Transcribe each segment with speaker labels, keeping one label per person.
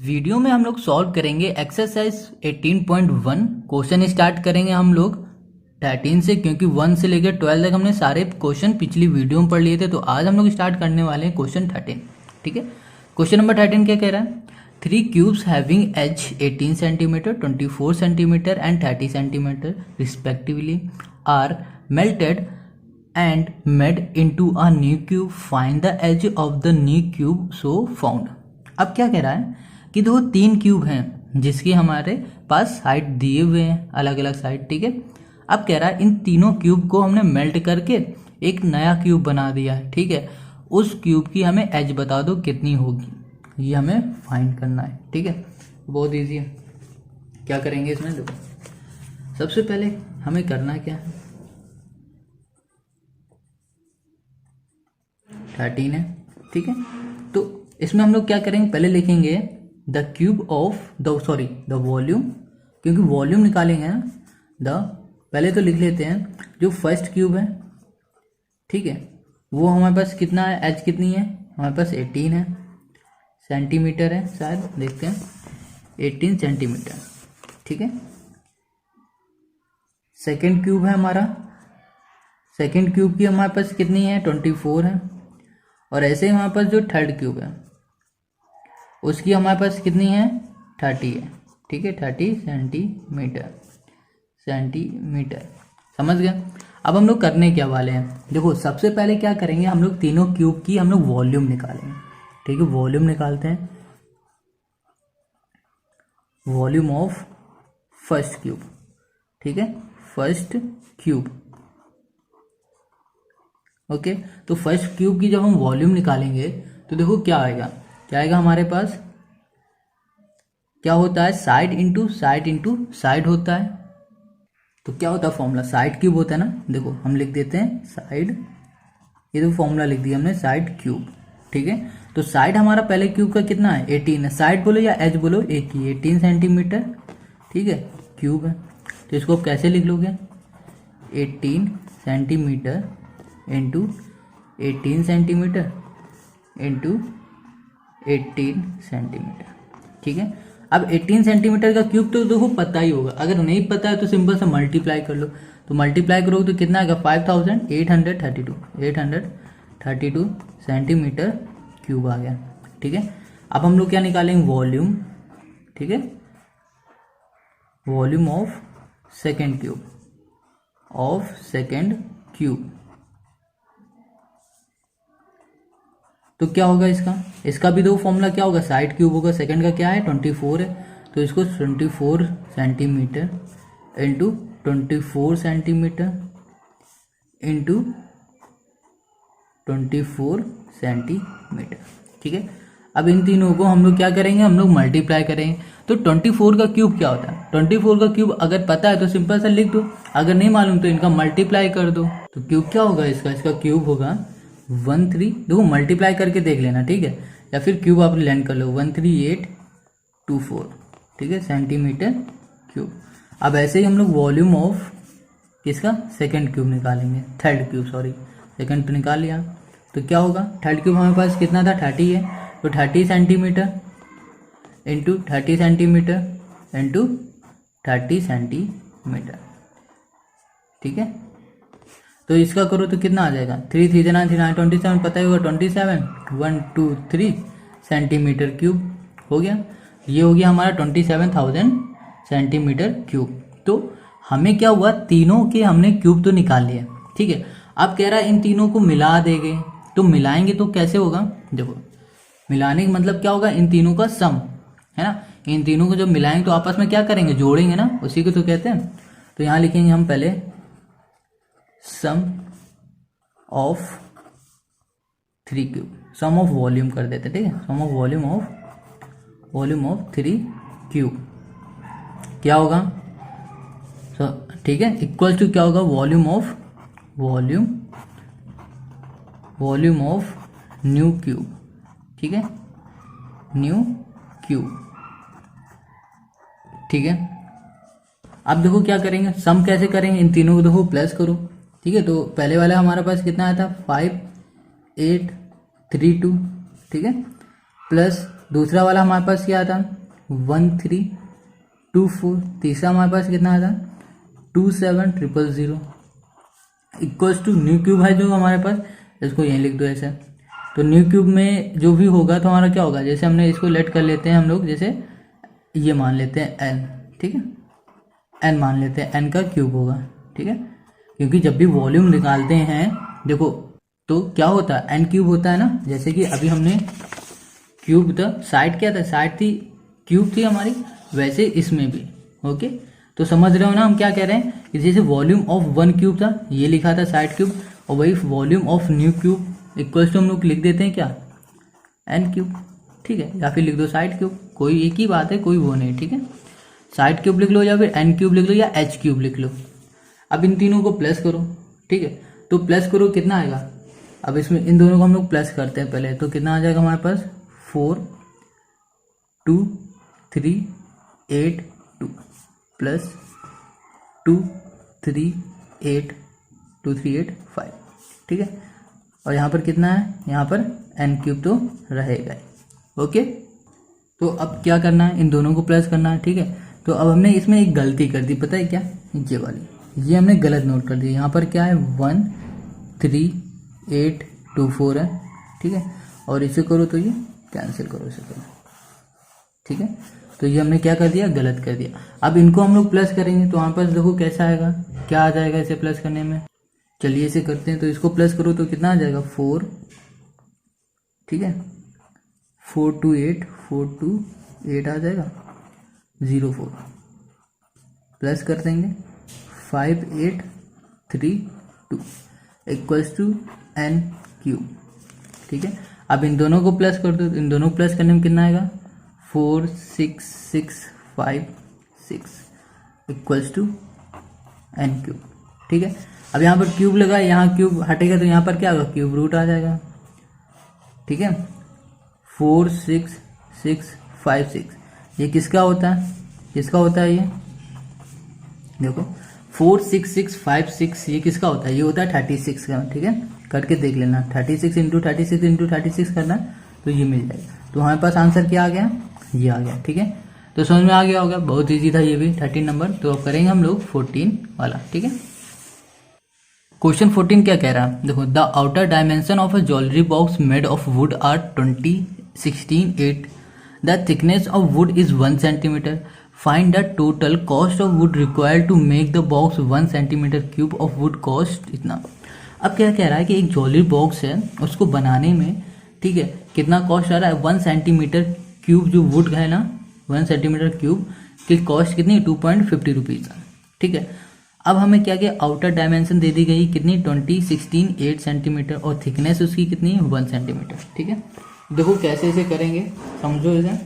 Speaker 1: Video में हम लोग सॉल्व करेंगे एक्सरसाइज 18.1। क्वेश्चन स्टार्ट करेंगे हम लोग 13 से, क्योंकि 1 से लेकर 12 तक हमने सारे क्वेश्चन पिछली वीडियो में पढ़ लिए थे। तो आज हम लोग स्टार्ट करने वाले हैं क्वेश्चन 13। ठीक है, क्वेश्चन नंबर 13 क्या कह रहा है? 3 cubes having edge 18 centimetre, 24 centimetre and 30 centimetre respectively are melted and made into a new cube. Find the edge of the new cube so found. अब क्या कह रहा है कि दो 3 क्यूब हैं जिसकी हमारे पास साइड दिए हुए हैं, अलग अलग साइड। ठीक है, अब कह रहा है इन तीनों क्यूब को हमने मेल्ट करके एक नया क्यूब बना दिया है। ठीक है, उस क्यूब की हमें एज बता दो कितनी होगी, ये हमें फाइंड करना है। ठीक है, बहुत ईजी है। क्या करेंगे इसमें, देखो सबसे पहले हमें करना क्या है, 13 है। ठीक है, तो इसमें हम लोग क्या करेंगे, पहले लिखेंगे the cube of the volume, क्योंकि वॉल्यूम निकालेंगे ना। पहले तो लिख लेते हैं जो फर्स्ट क्यूब है। ठीक है, वो हमारे पास कितना है, एच कितनी है हमारे पास, 18 है, सेंटीमीटर है शायद, देखते हैं 18 सेंटीमीटर। ठीक है, सेकेंड क्यूब है हमारा, सेकेंड क्यूब की हमारे पास कितनी है, 24 है। और ऐसे ही हमारे पास जो थर्ड क्यूब है उसकी हमारे पास कितनी है, 30 है। ठीक है, 30 सेंटीमीटर। समझ गए? अब हम लोग करने क्या वाले हैं, देखो सबसे पहले क्या करेंगे, हम लोग तीनों क्यूब की हम लोग वॉल्यूम निकालेंगे। ठीक है, वॉल्यूम निकालते हैं, वॉल्यूम ऑफ फर्स्ट क्यूब। ठीक है, फर्स्ट क्यूब। ओके, तो फर्स्ट क्यूब की जब हम वॉल्यूम निकालेंगे तो देखो क्या आएगा, हमारे पास क्या होता है, साइड इंटू साइड होता है। तो क्या होता है फॉर्मूला, साइड क्यूब होता है ना। देखो हम लिख देते हैं साइड, ये तो फॉर्मूला लिख दिया हमने, साइड क्यूब। ठीक है, तो साइड हमारा पहले क्यूब का कितना है, 18 है। साइड बोलो या एच बोलो, एक ही 18 सेंटीमीटर। ठीक है, क्यूब है, तो इसको आप कैसे लिख लोगे, 18 centimetre into 18 centimetre into 18 centimetre. ठीक है, अब 18 सेंटीमीटर का क्यूब तो देखो पता ही होगा, अगर नहीं पता है तो सिंपल से मल्टीप्लाई कर लो। तो मल्टीप्लाई करोगे तो कितना आएगा, 5832 सेंटीमीटर क्यूब आ गया। ठीक है, अब हम लोग क्या निकालेंगे, वॉल्यूम। ठीक है, वॉल्यूम ऑफ सेकेंड क्यूब, तो क्या होगा इसका भी दो फॉर्मूला क्या होगा, साइड क्यूब होगा, सेकंड का क्या है 24 है, तो इसको 24 centimetre into 24 centimetre into 24 centimetre. ठीक है, अब इन तीनों को हम लोग क्या करेंगे, हम लोग मल्टीप्लाई करेंगे। तो 24 का क्यूब क्या होता है, 24 का क्यूब अगर पता है तो सिंपल सा लिख दो, अगर नहीं मालूम तो इनका मल्टीप्लाई कर दो। तो क्यूब क्या होगा इसका क्यूब होगा 13, देखो मल्टीप्लाई करके देख लेना। ठीक है, या फिर क्यूब आप लैंड कर लो, 13824। ठीक है, सेंटीमीटर क्यूब। अब ऐसे ही हम लोग वॉल्यूम ऑफ किसका, सेकंड क्यूब निकालेंगे, थर्ड क्यूब, सॉरी सेकंड तो निकाल लिया। तो क्या होगा, थर्ड क्यूब हमारे पास कितना था, 30 है, तो 30 centimetre into 30 centimetre into 30 centimetre. ठीक है, तो इसका करो तो कितना आ जाएगा, 3 3 9 3 9 27, पता ही होगा 27, 1 2 3 सेंटीमीटर क्यूब हो गया। ये हो गया हमारा 27,000 सेंटीमीटर क्यूब। तो हमें क्या हुआ, तीनों के हमने क्यूब तो निकाल लिए। ठीक है, अब कह रहा है इन तीनों को मिला देंगे, तो मिलाएंगे तो कैसे होगा, देखो मिलाने का मतलब क्या होगा, इन तीनों का सम है ना। इन तीनों को जब मिलाएंगे तो आपस में क्या करेंगे, जोड़ेंगे ना, उसी को तो कहते हैं। तो यहाँ लिखेंगे हम पहले sum of 3 cube, sum of volume कर देते। ठीक है, sum of volume of 3 cube क्या होगा, ठीक है, इक्वल टू क्या होगा, वॉल्यूम ऑफ न्यू क्यूब। ठीक है, न्यू क्यूब। ठीक है, अब देखो क्या करेंगे, सम कैसे करेंगे, इन तीनों को देखो प्लस करो। ठीक है, तो पहले वाला हमारे पास कितना आया था, 5832। ठीक है, प्लस दूसरा वाला हमारे पास क्या आता 1324, तीसरा हमारे पास कितना आता 27000 इक्वल्स टू न्यू क्यूब है जो हमारे पास, इसको यहीं लिख दो ऐसे। तो न्यू क्यूब में जो भी होगा तो हमारा क्या होगा, जैसे हमने इसको लेट कर लेते हैं हम लोग, जैसे ये मान लेते हैं n, ठीक है, n मान लेते हैं, n का क्यूब होगा, ठीक है, क्योंकि जब भी वॉल्यूम निकालते हैं देखो तो क्या होता है n क्यूब होता है ना। जैसे कि अभी हमने क्यूब था, साइड क्या था, साइड थी क्यूब थी हमारी, वैसे इसमें भी ओके। तो समझ रहे हो ना हम क्या कह रहे हैं, जैसे वॉल्यूम ऑफ वन क्यूब था, ये लिखा था साइड क्यूब, और वही volume of new cube equals to हम लोग लिख देते हैं क्या n क्यूब, ठीक है, या फिर लिख दो साइड क्यूब, कोई एक ही बात है, कोई वो नहीं, ठीक है। साइड क्यूब लिख लो या फिर n क्यूब लिख लो या h क्यूब लिख लो। अब इन तीनों को प्लस करो, ठीक है, तो प्लस करो कितना आएगा, अब इसमें इन दोनों को हम लोग प्लस करते हैं पहले, तो कितना आ जाएगा हमारे पास 4238 प्लस 2385, ठीक है, और यहाँ पर कितना है, यहाँ पर n क्यूब तो रहेगा, ओके। तो अब क्या करना है, इन दोनों को प्लस करना है, ठीक है। तो अब हमने इसमें एक गलती कर दी, पता है क्या, ये वाली, ये हमने गलत नोट कर दी। यहाँ पर क्या है 13824 है, ठीक है, और इसे करो तो ये कैंसिल करो, इसे करो, ठीक है। तो ये हमने क्या कर दिया, गलत कर दिया। अब इनको हम लोग प्लस करेंगे तो हमारे पास देखो कैसा आएगा, क्या आ जाएगा इसे प्लस करने में, चलिए इसे करते हैं। तो इसको प्लस करो तो कितना आ जाएगा 4, ठीक है, 428 आ जाएगा 04, प्लस कर देंगे 5832 इक्वल्स टू n क्यूब, ठीक है। अब इन दोनों को प्लस कर दो, इन दोनों को प्लस करने में कितना आएगा 46656 इक्वल्स टू n क्यूब, ठीक है। अब यहाँ पर क्यूब लगा, यहाँ क्यूब हटेगा तो यहाँ पर क्या होगा, क्यूब रूट आ जाएगा, ठीक है। 46656 ये किसका होता है, किसका होता है, ये देखो 46656 ये किसका होता है, ये होता है 36 का, ठीक है, करके देख लेना, 36 इंटू 36 करना तो ये मिल जाएगा। तो हमारे पास आंसर क्या आ गया, ये आ गया, ठीक है। तो समझ में आ गया होगा, बहुत इजी था ये भी 13 नंबर। तो अब करेंगे हम लोग 14 वाला, ठीक है। क्वेश्चन 14 क्या कह रहा है, देखो the outer dimension of a jewellery box made of wood are 20/16/8, the thickness of wood is 1 centimetre, find the total cost of wood required to make the box 1 centimetre cube of wood cost इतना। अब क्या कह रहा है कि एक jewellery box है, उसको बनाने में, ठीक है, कितना कॉस्ट आ रहा है 1 सेंटीमीटर क्यूब, जो वुड है ना 1 सेंटीमीटर क्यूब की कॉस्ट कितनी 2.50 रुपीज़, ठीक है। अब हमें क्या क्या आउटर डायमेंशन दे दी गई कितनी 20/16/8 सेंटीमीटर, और थिकनेस उसकी कितनी 1 सेंटीमीटर, ठीक है। देखो कैसे इसे करेंगे, समझो इसे।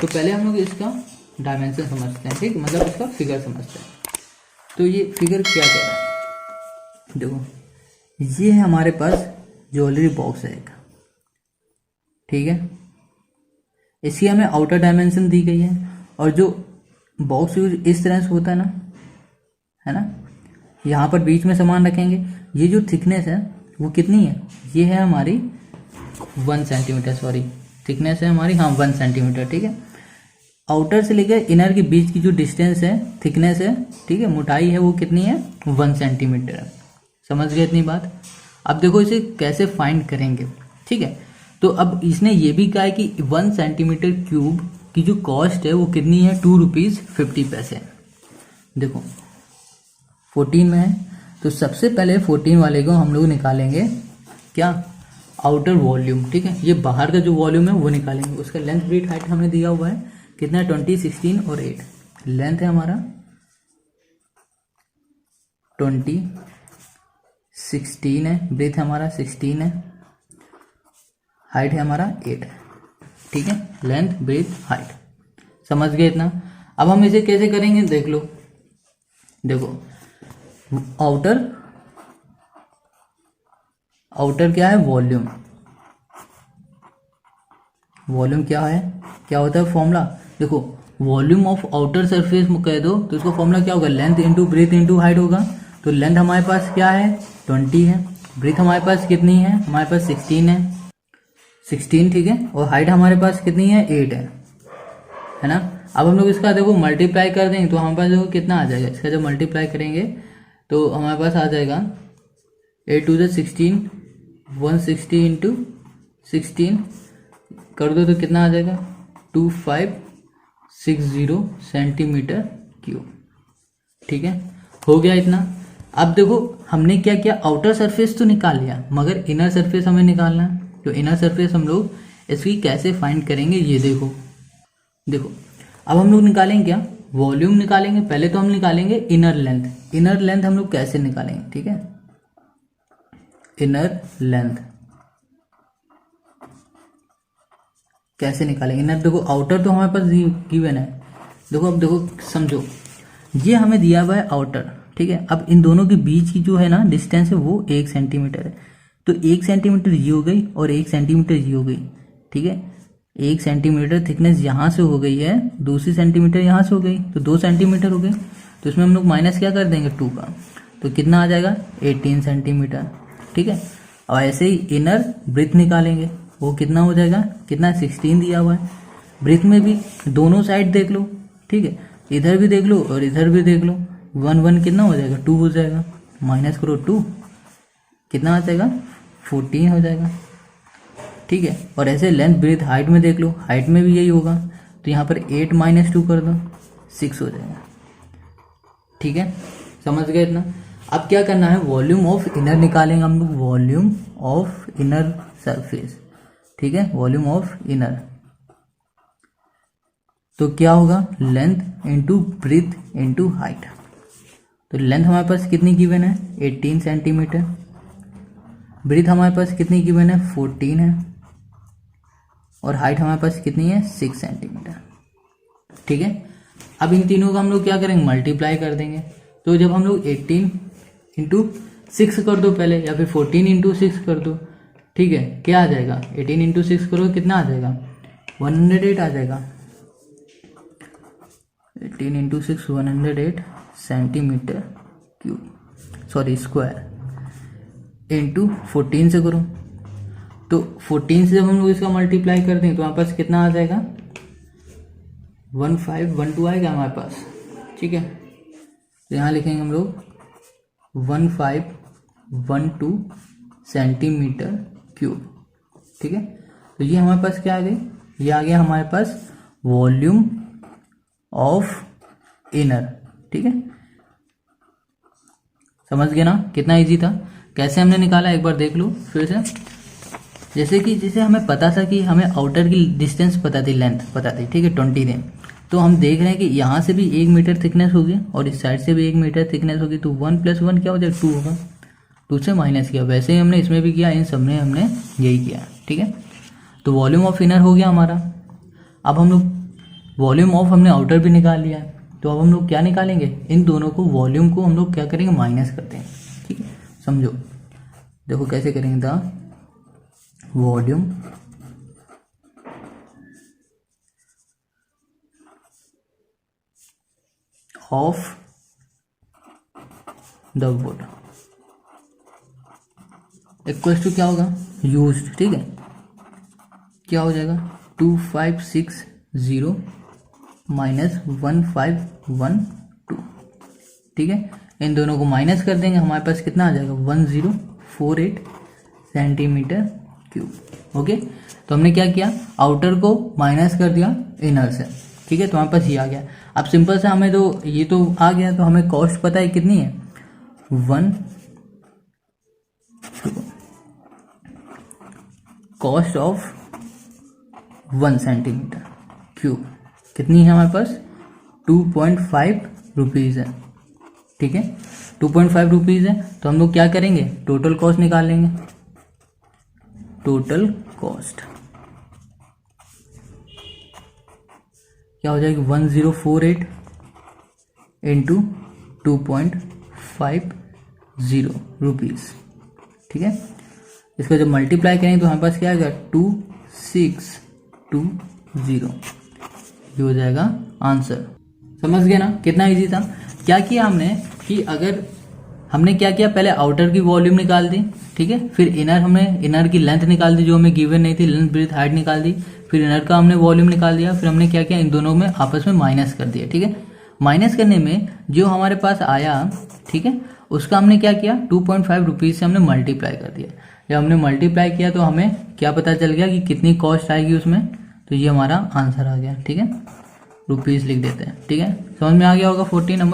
Speaker 1: तो पहले हम लोग इसका डायमेंशन समझते हैं, ठीक, मतलब इसका फिगर समझते हैं। तो ये फिगर क्या कह रहा है, देखो ये है हमारे पास ज्वेलरी बॉक्स है एक, ठीक है, इसकी हमें आउटर डायमेंशन दी गई है, और जो बॉक्स इस तरह से होता है ना, यहाँ पर बीच में सामान रखेंगे, ये जो थिकनेस है वो कितनी है, ये है हमारी 1 सेंटीमीटर, सॉरी थिकनेस है हमारी, हाँ 1 सेंटीमीटर, ठीक है। आउटर से लेकर इनर के बीच की जो डिस्टेंस है, थिकनेस है, ठीक है, मोटाई है, वो कितनी है 1 सेंटीमीटर है। समझ गए इतनी बात। अब देखो इसे कैसे फाइंड करेंगे, ठीक है। तो अब इसने ये भी कहा है कि 1 सेंटीमीटर क्यूब की जो कॉस्ट है वो कितनी है 2.50 रुपीज़। देखो 14 में है, तो सबसे पहले 14 वाले को हम लोग निकालेंगे क्या, आउटर वॉल्यूम, ठीक है, ये बाहर का जो वॉल्यूम है वो निकालेंगे। उसका लेंथ ब्रेथ हाइट हमने दिया हुआ है कितना है 20, 16 और 8। लेंथ है हमारा 20, 16 है, ब्रेथ हमारा 16 है, हाइट है हमारा 8, ठीक है, लेंथ ब्रेथ हाइट, समझ गए इतना। अब हम इसे कैसे करेंगे देख लो, देखो आउटर क्या है वॉल्यूम, वॉल्यूम क्या है, क्या होता है फॉर्मूला, देखो वॉल्यूम ऑफ आउटर सरफेस कह दो तो इसका फॉर्मूला क्या होगा, length into breadth into height होगा। तो लेंथ हमारे पास क्या है 20 है, ब्रेथ हमारे पास कितनी है, हमारे पास 16 है, 16, ठीक है, और हाइट हमारे पास कितनी है 8 है ना। अब हम लोग इसका देखो मल्टीप्लाई कर देंगे तो हमारे पास देखो कितना आ जाएगा, इसका जब मल्टीप्लाई करेंगे तो हमारे पास आ जाएगा 8 2 16, 160 इंटू 16 कर दो तो कितना आ जाएगा 2560 सेंटीमीटर क्यूब, ठीक है, हो गया इतना। अब देखो हमने क्या किया, आउटर सरफेस तो निकाल लिया मगर इनर सरफेस हमें निकालना है। तो इनर सरफेस हम लोग इसकी कैसे फाइंड करेंगे ये देखो अब हम लोग निकालेंगे क्या, वॉल्यूम निकालेंगे। पहले तो हम निकालेंगे इनर लेंथ। इनर लेंथ हम लोग कैसे निकालेंगे, ठीक है, इनर लेंथ कैसे निकालेंगे। इनर देखो, आउटर तो हमारे पास गिवन है। देखो अब देखो समझो, ये हमें दिया हुआ है आउटर, ठीक है। अब इन दोनों के बीच की जो है ना डिस्टेंस है वो 1 सेंटीमीटर है। तो 1 सेंटीमीटर ये हो गई और 1 सेंटीमीटर ये हो गई, ठीक है। 1 सेंटीमीटर थिकनेस यहाँ से हो गई है, दूसरी सेंटीमीटर यहाँ से हो गई, तो 2 सेंटीमीटर हो गई। तो इसमें हम लोग माइनस क्या कर देंगे 2 का, तो कितना आ जाएगा 18 सेंटीमीटर, ठीक है। और ऐसे ही इनर ब्रेथ निकालेंगे, वो कितना हो जाएगा, कितना 16 दिया हुआ है। ब्रेथ में भी दोनों साइड देख लो, ठीक है, इधर भी देख लो और इधर भी देख लो। 1 1 कितना हो जाएगा 2 हो जाएगा, माइनस करो 2 कितना आ जाएगा 14 हो जाएगा, ठीक है। और ऐसे लेंथ ब्रेथ हाइट में देख लो, हाइट में भी यही होगा। तो यहाँ पर 8 - 2 कर दो 6 हो जाएगा, ठीक है, समझ गए इतना। अब क्या करना है, वॉल्यूम ऑफ इनर निकालेंगे हम लोग, वॉल्यूम ऑफ इनर सरफेस, ठीक है, वॉल्यूम ऑफ इनर। तो क्या होगा, length into breadth into height. तो लेंथ हमारे पास कितनी गिवन है 18 सेंटीमीटर, ब्रेथ हमारे पास कितनी गिवन है 14 है, और हाइट हमारे पास कितनी है 6 सेंटीमीटर, ठीक है। अब इन तीनों का हम लोग क्या करेंगे, मल्टीप्लाई कर देंगे। तो जब हम लोग 18 इंटू 6 कर दो पहले, या फिर 14 इंटू 6 कर दो, ठीक है, क्या आ जाएगा 18 इंटू 6 करो कितना आ जाएगा 108 आ जाएगा। 18 into 6 108 centimetre cube, sorry square, into 14 से करो। तो 14 से जब हम लोग इसका मल्टीप्लाई कर दें तो हमारे पास कितना आ जाएगा 1512 आएगा हमारे पास, ठीक है। तो यहाँ लिखेंगे हम लोग 1512 सेंटीमीटर क्यूब, ठीक है। तो ये हमारे पास क्या आ गई, ये आ गया हमारे पास वॉल्यूम ऑफ इनर, ठीक है। समझ गए ना, कितना इजी था, कैसे हमने निकाला एक बार देख लो फिर से। जैसे हमें पता था कि हमें आउटर की डिस्टेंस पता थी, लेंथ पता थी, ठीक है 20 दिन। तो हम देख रहे हैं कि यहाँ से भी 1 मीटर थिकनेस होगी और इस साइड से भी 1 मीटर थिकनेस होगी। तो 1 + 1 क्या हो जाएगा 2 होगा, 2 से माइनस किया। वैसे ही हमने इसमें भी किया, इन सब में हमने यही किया, ठीक है। तो वॉल्यूम ऑफ इनर हो गया हमारा। अब हम लोग वॉल्यूम ऑफ हमने आउटर भी निकाल लिया है, तो अब हम लोग क्या निकालेंगे, इन दोनों को वॉल्यूम को हम लोग क्या करेंगे माइनस करते हैं, ठीक है। समझो देखो कैसे करेंगे, the volume of the wood equals to क्या होगा यूज्ड, ठीक है, क्या हो जाएगा 2560 माइनस 1512, ठीक है। इन दोनों को माइनस कर देंगे, हमारे पास कितना आ जाएगा 1048 सेंटीमीटर क्यूब, ओके। तो हमने क्या किया, आउटर को माइनस कर दिया इनर से, ठीक है। तो हमारे पास ये आ गया। अब सिंपल से हमें तो ये तो आ गया, तो हमें कॉस्ट पता है कितनी है 1 कॉस्ट ऑफ 1 सेंटीमीटर क्यूब कितनी है हमारे पास 2.5 रुपीज़ है, ठीक है। 2.5 रुपीज़ है। तो हम लोग क्या करेंगे, टोटल कॉस्ट निकाल लेंगे। टोटल कॉस्ट क्या हो जाएगी 1048 इंटू 2.50 रुपीज़, ठीक है। इसको जब मल्टीप्लाई करेंगे तो हमारे पास क्या आएगा 2620, ये हो जाएगा आंसर। समझ गए ना, कितना इजी था। क्या किया हमने कि अगर हमने क्या किया, पहले आउटर की वॉल्यूम निकाल दी, ठीक है, फिर इनर हमने इनर की लेंथ निकाल दी जो हमें गिवन नहीं थी, लेंथ ब्रेथ हाइट निकाल दी, फिर इनर का हमने वॉल्यूम निकाल दिया, फिर हमने क्या किया, इन दोनों में आपस में माइनस कर दिया, ठीक है। माइनस करने में जो हमारे पास आया, ठीक है, उसका हमने क्या किया, 2.5 रुपीज़ से हमने मल्टीप्लाई कर दिया। जब हमने मल्टीप्लाई किया तो हमें क्या पता चल गया कि कितनी कॉस्ट आएगी उसमें, तो ये हमारा आंसर आ गया, ठीक है, रुपीज़ लिख देते हैं, ठीक है। समझ में आ गया होगा 14 नंबर।